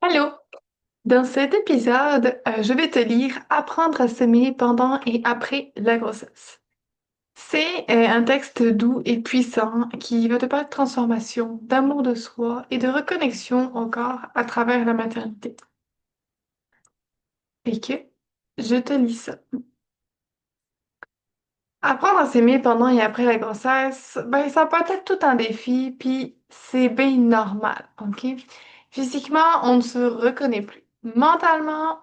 Allô, dans cet épisode, je vais te lire Apprendre à s'aimer pendant et après la grossesse. C'est un texte doux et puissant qui va te parler de transformation, d'amour de soi et de reconnexion au corps à travers la maternité. Et que je te lis ça. Apprendre à s'aimer pendant et après la grossesse, ben ça peut être tout un défi, puis c'est bien normal, ok? Physiquement, on ne se reconnaît plus. Mentalement,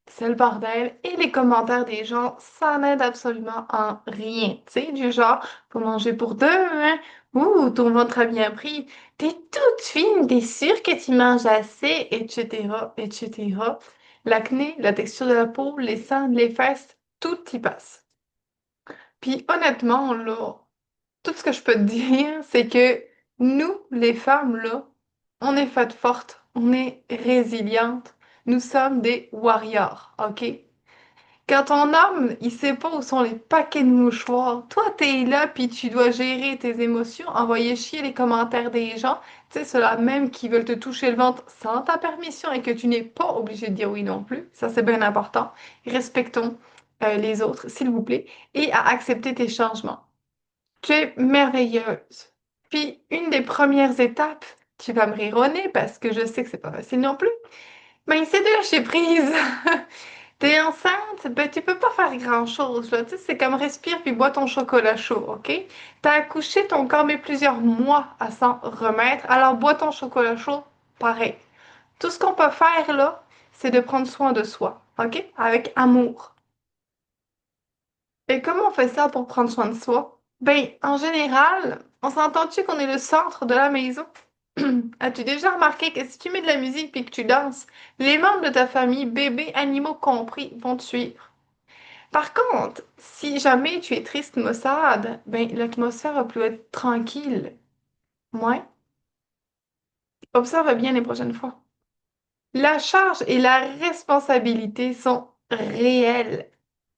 c'est le bordel et les commentaires des gens, ça n'aide absolument en rien. Tu sais, du genre, faut manger pour deux, hein? Ouh, ton ventre a bien pris. T'es toute fine, t'es sûre que tu manges assez, etc., etc. L'acné, la texture de la peau, les seins, les fesses, tout y passe. Puis honnêtement, là, tout ce que je peux te dire, c'est que nous, les femmes, là, on est faites fortes, on est résilientes, nous sommes des warriors, OK? Quand ton homme, il sait pas où sont les paquets de mouchoirs, toi, t'es là, puis tu dois gérer tes émotions, envoyer chier les commentaires des gens, tu sais, ceux-là même qui veulent te toucher le ventre sans ta permission et que tu n'es pas obligé de dire oui non plus. Ça, c'est bien important. Respectons les autres, s'il vous plaît, et à accepter tes changements. Tu es merveilleuse. Puis, une des premières étapes, tu vas me rire au nez parce que je sais que c'est pas facile non plus, mais c'est de lâcher prise. T'es enceinte, ben tu peux pas faire grand-chose, là. Tu sais, c'est comme respire puis bois ton chocolat chaud, OK? T'as accouché, ton corps met plusieurs mois à s'en remettre, alors bois ton chocolat chaud, pareil. Tout ce qu'on peut faire, là, c'est de prendre soin de soi, OK? Avec amour. Et comment on fait ça pour prendre soin de soi? Ben, en général, on s'entend-tu qu'on est le centre de la maison? As-tu déjà remarqué que si tu mets de la musique puis que tu danses, les membres de ta famille, bébés, animaux compris, vont te suivre? Par contre, si jamais tu es triste, maussade, ben, l'atmosphère va plus être tranquille. Ouais. Observe bien les prochaines fois. La charge et la responsabilité sont réelles.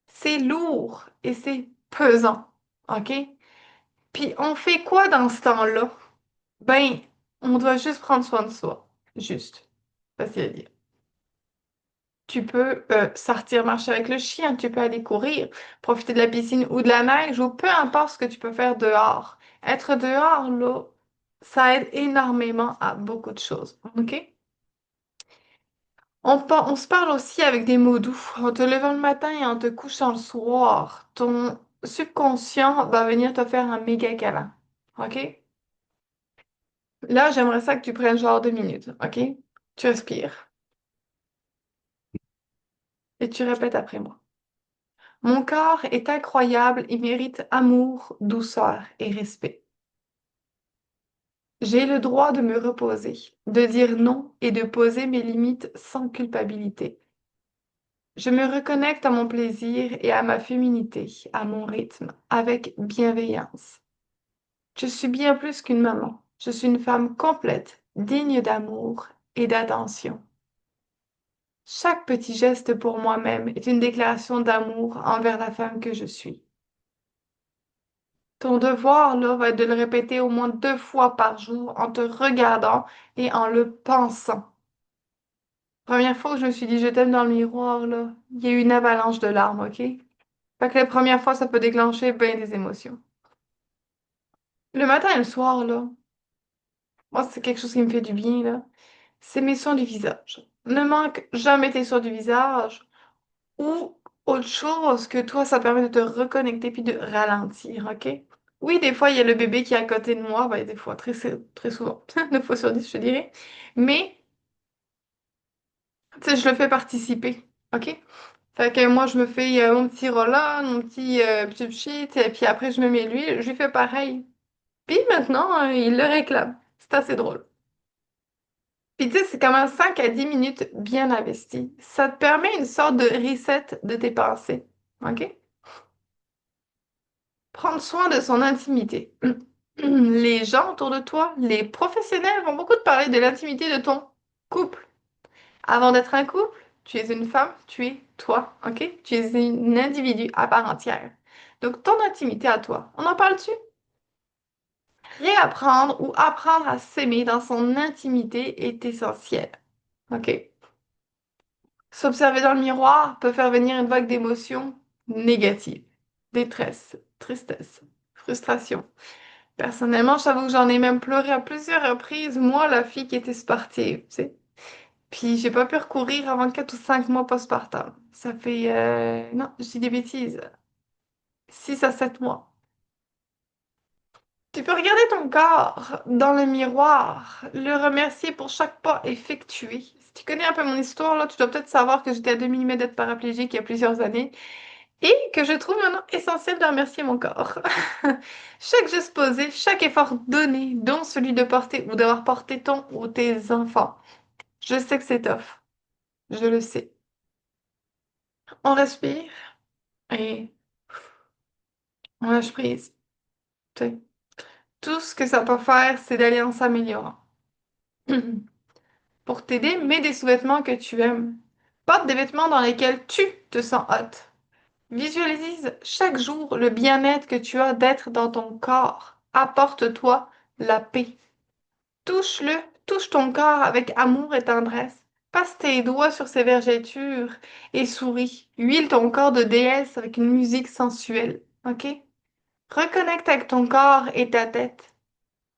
C'est lourd et c'est pesant. OK? Puis on fait quoi dans ce temps-là? Ben, on doit juste prendre soin de soi. Juste. Facile à dire. Tu peux sortir marcher avec le chien, tu peux aller courir, profiter de la piscine ou de la neige ou peu importe ce que tu peux faire dehors. Être dehors, là, ça aide énormément à beaucoup de choses. OK? On se parle aussi avec des mots doux. En te levant le matin et en te couchant le soir, ton subconscient va venir te faire un méga câlin. OK? Là, j'aimerais ça que tu prennes genre 2 minutes, OK? Tu respires et tu répètes après moi. Mon corps est incroyable, il mérite amour, douceur et respect. J'ai le droit de me reposer, de dire non et de poser mes limites sans culpabilité. Je me reconnecte à mon plaisir et à ma féminité, à mon rythme, avec bienveillance. Je suis bien plus qu'une maman. Je suis une femme complète, digne d'amour et d'attention. Chaque petit geste pour moi-même est une déclaration d'amour envers la femme que je suis. Ton devoir, là, va être de le répéter au moins 2 fois par jour en te regardant et en le pensant. Première fois que je me suis dit je t'aime dans le miroir, là, il y a eu une avalanche de larmes, OK? Fait que la première fois, ça peut déclencher bien des émotions. Le matin et le soir, là, moi, c'est quelque chose qui me fait du bien, là. C'est mes soins du visage. Ne manque jamais tes soins du visage ou autre chose que toi, ça permet de te reconnecter puis de ralentir, OK? Oui, des fois, il y a le bébé qui est à côté de moi, ben, des fois, très souvent, 9 fois sur 10, je dirais. Mais, tu sais, je le fais participer, OK? Fait que moi, je me fais mon petit roll-on, mon petit pchit, et puis après, je me mets lui, je lui fais pareil. Puis maintenant, il le réclame. C'est assez drôle. Puis tu sais, c'est comme un 5 à 10 minutes bien investi. Ça te permet une sorte de reset de tes pensées. OK? Prendre soin de son intimité. Les gens autour de toi, les professionnels vont beaucoup te parler de l'intimité de ton couple. Avant d'être un couple, tu es une femme, tu es toi, ok? Tu es une individu à part entière. Donc ton intimité à toi, on en parle-tu? Réapprendre ou apprendre à s'aimer dans son intimité est essentiel. OK? S'observer dans le miroir peut faire venir une vague d'émotions négatives. Détresse, tristesse, frustration. Personnellement, j'avoue que j'en ai même pleuré à plusieurs reprises, moi, la fille qui était sportive, tu sais. Puis j'ai pas pu recourir avant 4 ou 5 mois postpartum. Ça fait, non, je dis des bêtises, 6 à 7 mois. Tu peux regarder ton corps dans le miroir, le remercier pour chaque pas effectué. Si tu connais un peu mon histoire, là, tu dois peut-être savoir que j'étais à 2 mm d'être paraplégique il y a plusieurs années et que je trouve maintenant essentiel de remercier mon corps. Chaque geste posé, chaque effort donné, dont celui de porter ou d'avoir porté ton ou tes enfants. Je sais que c'est tough. Je le sais. On respire et on lâche prise. Tu sais. Tout ce que ça peut faire, c'est d'aller en s'améliorant. Pour t'aider, mets des sous-vêtements que tu aimes. Porte des vêtements dans lesquels tu te sens hot. Visualise chaque jour le bien-être que tu as d'être dans ton corps. Apporte-toi la paix. Touche-le, touche ton corps avec amour et tendresse. Passe tes doigts sur ses vergetures et souris. Huile ton corps de déesse avec une musique sensuelle. OK? Reconnecte avec ton corps et ta tête.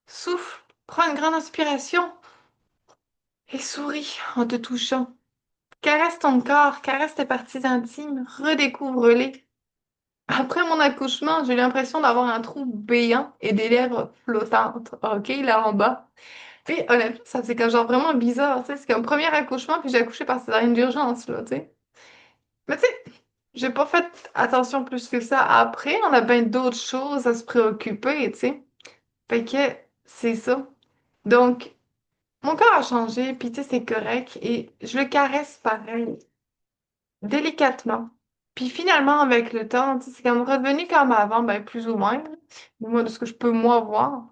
Souffle, prends une grande inspiration et souris en te touchant. Caresse ton corps, caresse tes parties intimes, redécouvre-les. Après mon accouchement, j'ai eu l'impression d'avoir un trou béant et des lèvres flottantes. OK, là en bas. Puis honnêtement, ça c'est comme genre vraiment bizarre, tu sais. C'est comme premier accouchement, puis j'ai accouché par césarienne d'urgence, là, tu sais. Mais tu sais, j'ai pas fait attention plus que ça. Après, on a bien d'autres choses à se préoccuper, tu sais. Fait que c'est ça. Donc, mon corps a changé, puis tu sais, c'est correct. Et je le caresse pareil, délicatement. Puis finalement, avec le temps, tu sais, c'est comme redevenu comme avant, ben plus ou moins. Moi, de ce que je peux moi voir.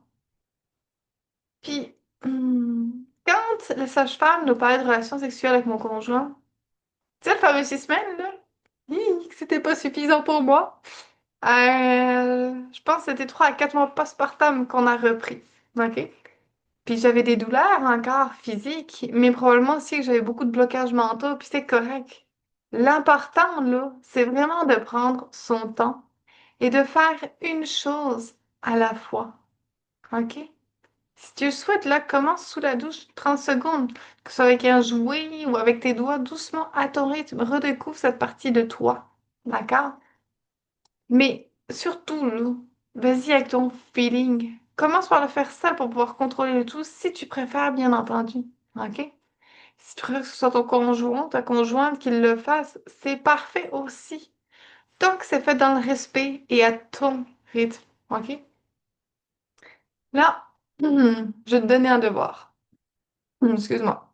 Puis, quand la sage-femme nous parlait de relations sexuelles avec mon conjoint, tu sais, le fameux 6 semaines, là, que c'était pas suffisant pour moi. Je pense que c'était 3 à 4 mois postpartum qu'on a repris. OK? Puis j'avais des douleurs encore physiques, mais probablement aussi que j'avais beaucoup de blocages mentaux, puis c'est correct. L'important, là, c'est vraiment de prendre son temps et de faire une chose à la fois. OK? Si tu le souhaites, là, commence sous la douche 30 secondes, que ce soit avec un jouet ou avec tes doigts, doucement à ton rythme, redécouvre cette partie de toi. D'accord? Mais surtout, là, vas-y avec ton feeling. Commence par le faire seul pour pouvoir contrôler le tout, si tu préfères, bien entendu. OK? Si tu préfères que ce soit ton conjoint, ta conjointe qui le fasse, c'est parfait aussi. Tant que c'est fait dans le respect et à ton rythme. OK? Là, je vais te donner un devoir. Excuse-moi.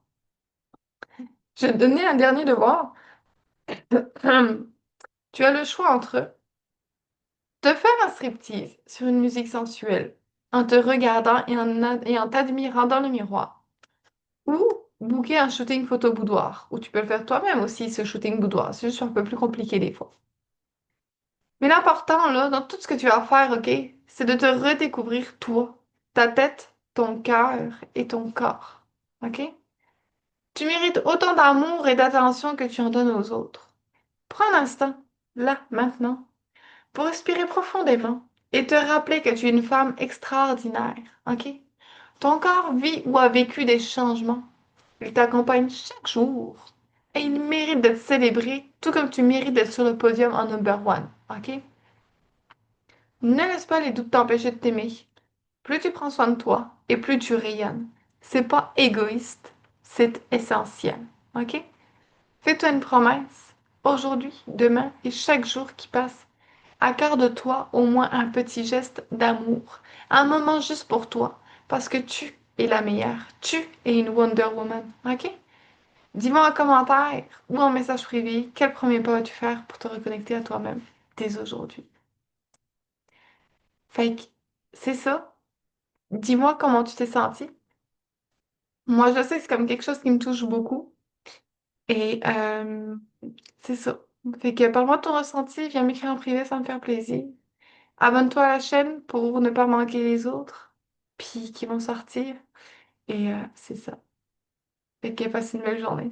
Je vais te donner un dernier devoir. Tu as le choix entre te faire un striptease sur une musique sensuelle en te regardant et en t'admirant dans le miroir, ou booker un shooting photo boudoir, ou tu peux le faire toi-même aussi, ce shooting boudoir. C'est juste un peu plus compliqué des fois. Mais l'important, là, dans tout ce que tu vas faire, OK, c'est de te redécouvrir toi, ta tête, ton cœur et ton corps. OK? Tu mérites autant d'amour et d'attention que tu en donnes aux autres. Prends un instant, là, maintenant, pour respirer profondément et te rappeler que tu es une femme extraordinaire, OK? Ton corps vit ou a vécu des changements. Il t'accompagne chaque jour et il mérite d'être célébré, tout comme tu mérites d'être sur le podium en number one, OK? Ne laisse pas les doutes t'empêcher de t'aimer. Plus tu prends soin de toi et plus tu rayonnes. C'est pas égoïste, c'est essentiel, OK? Fais-toi une promesse, aujourd'hui, demain et chaque jour qui passe. Accorde-toi au moins un petit geste d'amour, un moment juste pour toi, parce que tu es la meilleure. Tu es une Wonder Woman, ok? Dis-moi en commentaire ou en message privé quel premier pas vas-tu faire pour te reconnecter à toi-même dès aujourd'hui. Fait que c'est ça. Dis-moi comment tu t'es senti. Moi, je sais que c'est comme quelque chose qui me touche beaucoup. Et c'est ça. Fait que parle-moi de ton ressenti, viens m'écrire en privé, ça me fait plaisir. Abonne-toi à la chaîne pour ne pas manquer les autres, puis qui vont sortir. Et c'est ça. Fait que passe une belle journée.